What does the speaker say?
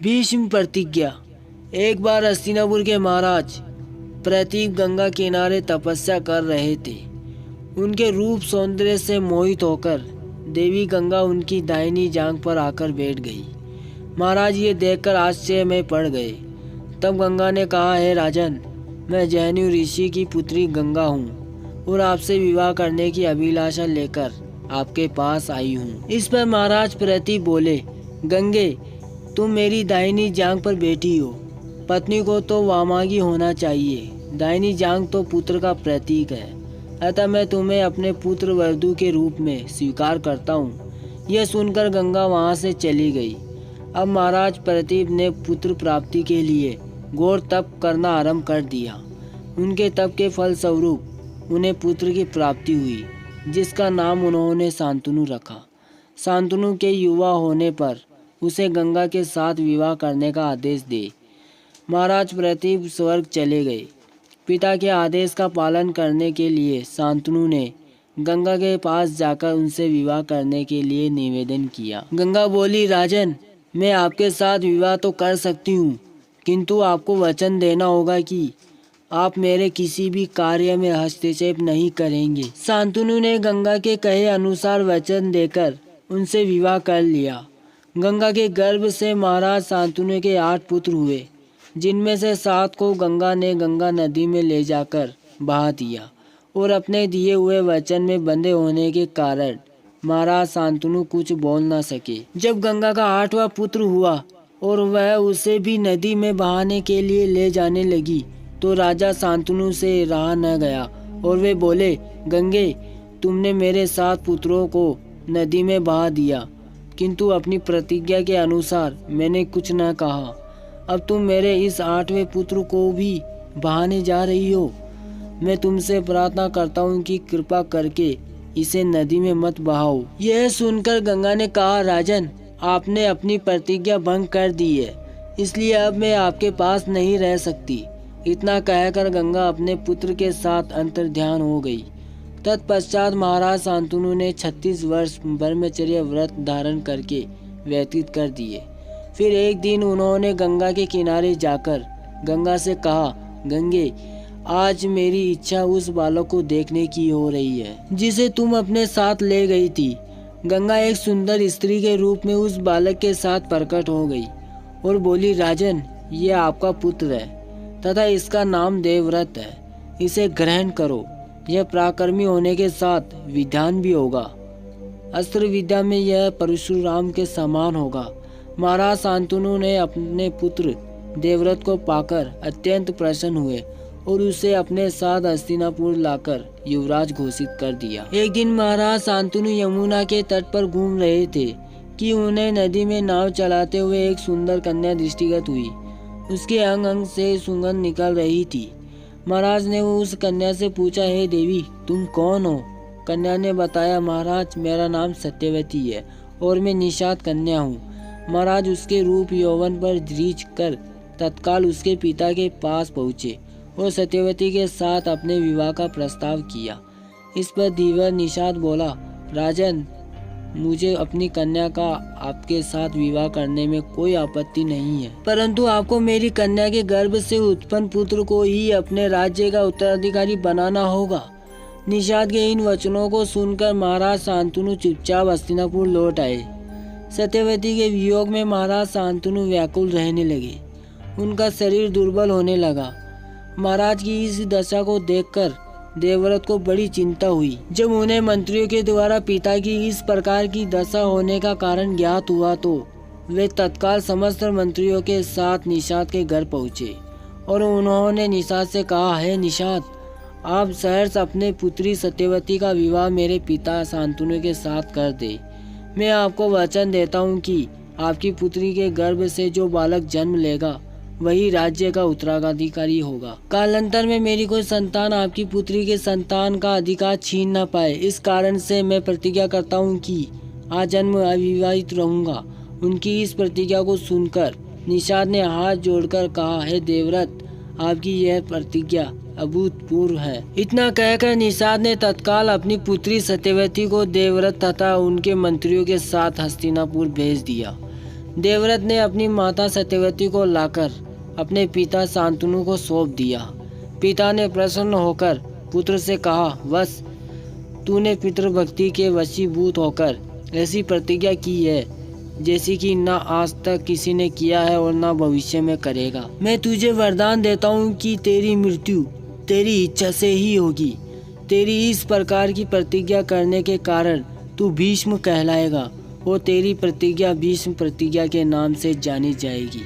भीष्म प्रतिज्ञा। एक बार हस्तिनापुर के महाराज प्रतीप गंगा किनारे तपस्या कर रहे थे। उनके रूप सौंदर्य से मोहित होकर देवी गंगा उनकी दाहिनी जांघ पर आकर बैठ गई। महाराज ये देखकर आश्चर्य में पड़ गए। तब गंगा ने कहा, हे राजन, मैं जैनू ऋषि की पुत्री गंगा हूँ और आपसे विवाह करने की अभिलाषा लेकर आपके पास आई हूँ। इस पर महाराज प्रतीप बोले, गंगे, तुम मेरी दाहिनी जांघ पर बैठी हो। पत्नी को तो वामांगी होना चाहिए। दाहिनी जांघ तो पुत्र का प्रतीक है, अतः मैं तुम्हें अपने पुत्र वधू के रूप में स्वीकार करता हूँ। यह सुनकर गंगा वहाँ से चली गई। अब महाराज प्रतीप ने पुत्र प्राप्ति के लिए घोर तप करना आरंभ कर दिया। उनके तप के फलस्वरूप उन्हें पुत्र की प्राप्ति हुई, जिसका नाम उन्होंने शांतनु रखा। शांतनु के युवा होने पर उसे गंगा के साथ विवाह करने का आदेश दे। महाराज प्रतीप स्वर्ग चले गए। पिता के आदेश का पालन करने के लिए शांतनु ने गंगा के पास जाकर उनसे विवाह करने के लिए निवेदन किया। गंगा बोली, राजन, मैं आपके साथ विवाह तो कर सकती हूँ, किंतु आपको वचन देना होगा कि आप मेरे किसी भी कार्य में हस्तक्षेप नहीं करेंगे। शांतनु ने गंगा के कहे अनुसार वचन देकर उनसे विवाह कर लिया। गंगा के गर्भ से महाराज शांतनु के 8 पुत्र हुए, जिनमें से 7 को गंगा ने गंगा नदी में ले जाकर बहा दिया और अपने दिए हुए वचन में बंधे होने के कारण महाराज शांतनु कुछ बोल न सके। जब गंगा का 8वां पुत्र हुआ और वह उसे भी नदी में बहाने के लिए ले जाने लगी, तो राजा शांतनु से रहा न गया और वे बोले, गंगे, तुमने मेरे 7 पुत्रों को नदी में बहा दिया, किंतु अपनी प्रतिज्ञा के अनुसार मैंने कुछ न कहा। अब तुम मेरे इस 8वें पुत्र को भी बहाने जा रही हो। मैं तुमसे प्रार्थना करता हूँ कि कृपा करके इसे नदी में मत बहाओ। यह सुनकर गंगा ने कहा, राजन, आपने अपनी प्रतिज्ञा भंग कर दी है, इसलिए अब मैं आपके पास नहीं रह सकती। इतना कहकर गंगा अपने पुत्र के साथ अंतर्ध्यान हो गई। तत्पश्चात महाराज शांतनु ने 36 वर्ष ब्रह्मचर्य व्रत धारण करके व्यतीत कर दिए। फिर एक दिन उन्होंने गंगा के किनारे जाकर गंगा से कहा, गंगे, आज मेरी इच्छा उस बालक को देखने की हो रही है जिसे तुम अपने साथ ले गई थी। गंगा एक सुंदर स्त्री के रूप में उस बालक के साथ प्रकट हो गई और बोली, राजन, ये आपका पुत्र है तथा इसका नाम देवव्रत है। इसे ग्रहण करो। यह पराक्रमी होने के साथ विद्वान भी होगा। अस्त्र विद्या में यह परशुराम के समान होगा। महाराज शांतनु ने अपने पुत्र देवव्रत को पाकर अत्यंत प्रसन्न हुए और उसे अपने साथ हस्तिनापुर लाकर युवराज घोषित कर दिया। एक दिन महाराज शांतनु यमुना के तट पर घूम रहे थे कि उन्हें नदी में नाव चलाते हुए एक सुंदर कन्या दृष्टिगत हुई। उसके अंग अंग से सुगंध निकल रही थी। महाराज ने उस कन्या से पूछा, हे देवी, तुम कौन हो? कन्या ने बताया, महाराज, मेरा नाम सत्यवती है और मैं निषाद कन्या हूँ। महाराज उसके रूप यौवन पर दृढ़ कर तत्काल उसके पिता के पास पहुँचे और सत्यवती के साथ अपने विवाह का प्रस्ताव किया। इस पर धीवर निषाद बोला, राजन, मुझे अपनी कन्या का आपके साथ विवाह करने में कोई आपत्ति नहीं है, परंतु आपको मेरी कन्या के गर्भ से उत्पन्न पुत्र को ही अपने राज्य का उत्तराधिकारी बनाना होगा। निषाद के इन वचनों को सुनकर महाराज शांतनु चुपचाप हस्तिनापुर लौट आए। सत्यवती के वियोग में महाराज शांतनु व्याकुल रहने लगे। उनका शरीर दुर्बल होने लगा। महाराज की इस दशा को देखकर देवव्रत को बड़ी चिंता हुई। जब उन्हें मंत्रियों के द्वारा पिता की इस प्रकार की दशा होने का कारण ज्ञात हुआ, तो वे तत्काल समस्त मंत्रियों के साथ निषाद के घर पहुँचे और उन्होंने निषाद से कहा, हे निषाद, आप सहर्ष अपने पुत्री सत्यवती का विवाह मेरे पिता शांतनु के साथ कर दे। मैं आपको वचन देता हूँ कि आपकी पुत्री के गर्भ से जो बालक जन्म लेगा वही राज्य का उत्तराधिकारी होगा। कालांतर में मेरी कोई संतान आपकी पुत्री के संतान का अधिकार छीन न पाए। इस कारण से मैं प्रतिज्ञा करता हूँ कि आजन्म अविवाहित रहूंगा। उनकी इस प्रतिज्ञा को सुनकर निषाद ने हाथ जोड़कर कहा, हे देवव्रत, आपकी यह प्रतिज्ञा अभूतपूर्व है। इतना कहकर निषाद ने तत्काल अपनी पुत्री सत्यवती को देवव्रत तथा उनके मंत्रियों के साथ हस्तिनापुर भेज दिया। देवव्रत ने अपनी माता सत्यवती को लाकर अपने पिता शांतनु को सौंप दिया। पिता ने प्रसन्न होकर पुत्र से कहा, बस तूने पितृभक्ति के वशीभूत होकर ऐसी प्रतिज्ञा की है जैसी कि ना आज तक किसी ने किया है और ना भविष्य में करेगा। मैं तुझे वरदान देता हूँ कि तेरी मृत्यु तेरी इच्छा से ही होगी। तेरी इस प्रकार की प्रतिज्ञा करने के कारण तू भीष्म कहलाएगा और तेरी प्रतिज्ञा भीष्म प्रतिज्ञा के नाम से जानी जाएगी।